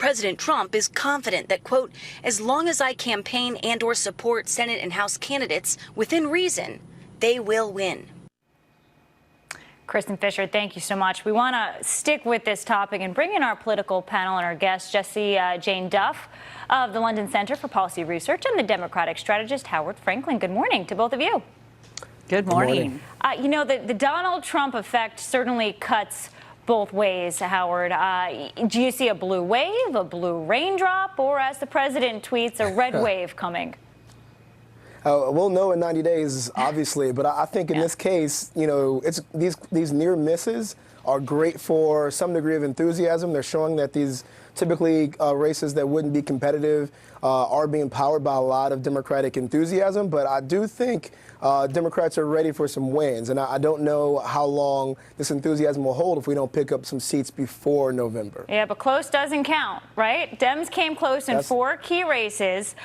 President Trump is confident that, quote, as long as I campaign and or support Senate and House candidates within reason, they will win. Kristen Fisher, thank you so much. We want to stick with this topic and bring in our political panel and our guest, Jessie Jane Duff of the London Center for Policy Research and the Democratic strategist Howard Franklin. Good morning to both of you. Good morning. You know, the Donald Trump effect certainly cuts both ways, Howard. Do you see a blue wave, a blue raindrop, or as the president tweets, a red wave coming? We'll know in 90 days, obviously, but I think in this case, you know, it's these near misses are great for some degree of enthusiasm. They're showing that these typically races that wouldn't be competitive are being powered by a lot of Democratic enthusiasm. But I do think Democrats are ready for some wins. And I don't know how long this enthusiasm will hold if we don't pick up some seats before November. Yeah, but close doesn't count, right? Dems came close in 4 key races.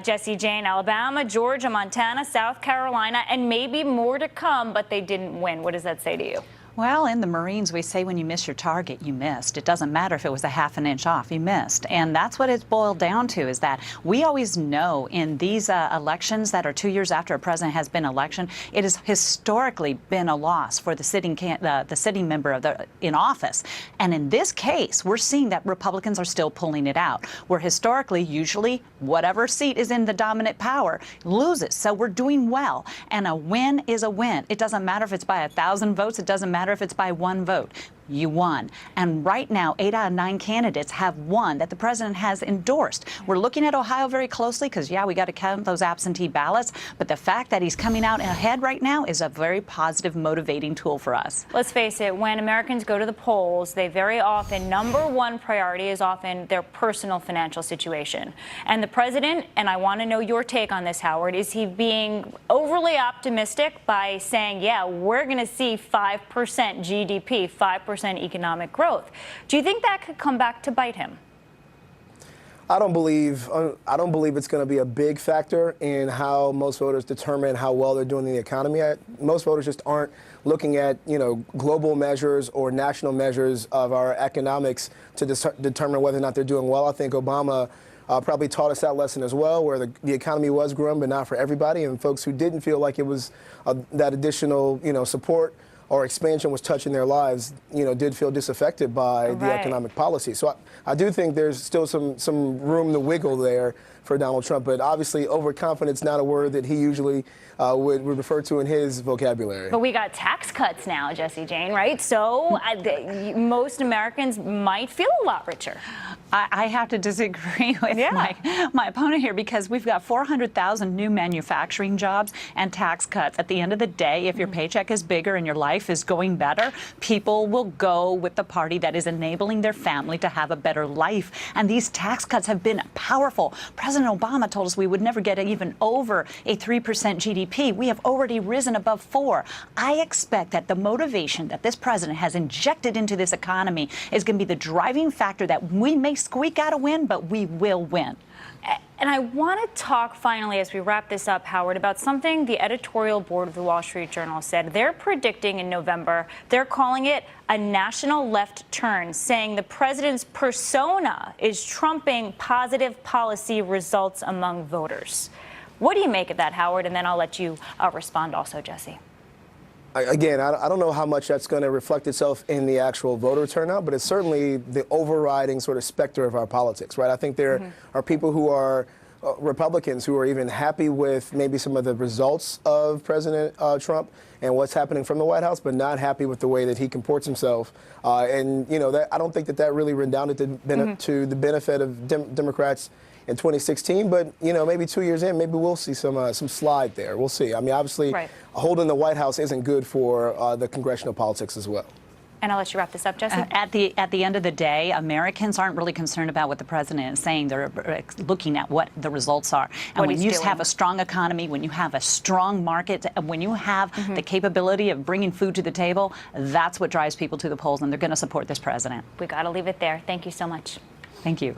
Jessie Jane, Alabama, Georgia, Montana, South Carolina, and maybe more to come, but they didn't win. What does that say to you? Well, in the Marines, we say when you miss your target, you missed. It doesn't matter if it was a half an inch off, you missed. And that's what it's boiled down to, is that we always know in these elections that are 2 years after a president has been elected, it has historically been a loss for the sitting member in office. And in this case, we're seeing that Republicans are still pulling it out, where historically, usually, whatever seat is in the dominant power loses. So we're doing well. And a win is a win. It doesn't matter if it's by 1,000 votes. It doesn't matter if it's by 1 vote. You won. And right now, 8 out of 9 candidates have won that the president has endorsed. We're looking at Ohio very closely because, yeah, we got to count those absentee ballots. But the fact that he's coming out ahead right now is a very positive, motivating tool for us. Let's face it, when Americans go to the polls, they very often, number one priority is often their personal financial situation. And the president, and I want to know your take on this, Howard, is he being overly optimistic by saying, yeah, we're going to see 5% GDP, 5% economic growth? Do you think that could come back to bite him? I don't believe it's going to be a big factor in how most voters determine how well they're doing in the economy. Most voters just aren't looking at, you know, global measures or national measures of our economics to determine whether or not they're doing well. I think Obama probably taught us that lesson as well, where the economy was growing, but not for everybody. And folks who didn't feel like it was that additional, you know, support or expansion was touching their lives, you know, did feel disaffected by the economic policy. So I do think there's still some room to wiggle there for Donald Trump, but obviously overconfidence not a word that he usually would refer to in his vocabulary. But we got tax cuts now, Jessie Jane, right? So most Americans might feel a lot richer. I have to disagree with my opponent here, because we've got 400,000 new manufacturing jobs and tax cuts. At the end of the day, if your paycheck is bigger and your life is going better, people will go with the party that is enabling their family to have a better life. And these tax cuts have been powerful. President Obama told us we would never get even over a 3% GDP. We have already risen above 4. I expect that the motivation that this president has injected into this economy is going to be the driving factor that we may squeak out a win, but we will win. And I want to talk finally, as we wrap this up, Howard, about something the editorial board of the Wall Street Journal said. They're predicting in November, they're calling it a national left turn, saying the president's persona is trumping positive policy results among voters. What do you make of that, Howard? And then I'll let you respond also, Jessie. Again, I don't know how much that's going to reflect itself in the actual voter turnout, but it's certainly the overriding sort of specter of our politics, right? I think there are people who are Republicans who are even happy with maybe some of the results of President Trump and what's happening from the White House, but not happy with the way that he comports himself. And, you know, I don't think that really redounded to the benefit of Democrats in 2016, but, you know, maybe 2 years in, maybe we'll see some slide there. We'll see. I mean, obviously, holding the White House isn't good for the congressional politics as well. And I'll let you wrap this up, Jessie. At the end of the day, Americans aren't really concerned about what the president is saying. They're looking at what the results are. And when you have a strong economy, when you have a strong market, when you have the capability of bringing food to the table, that's what drives people to the polls, and they're going to support this president. We got to leave it there. Thank you so much. Thank you.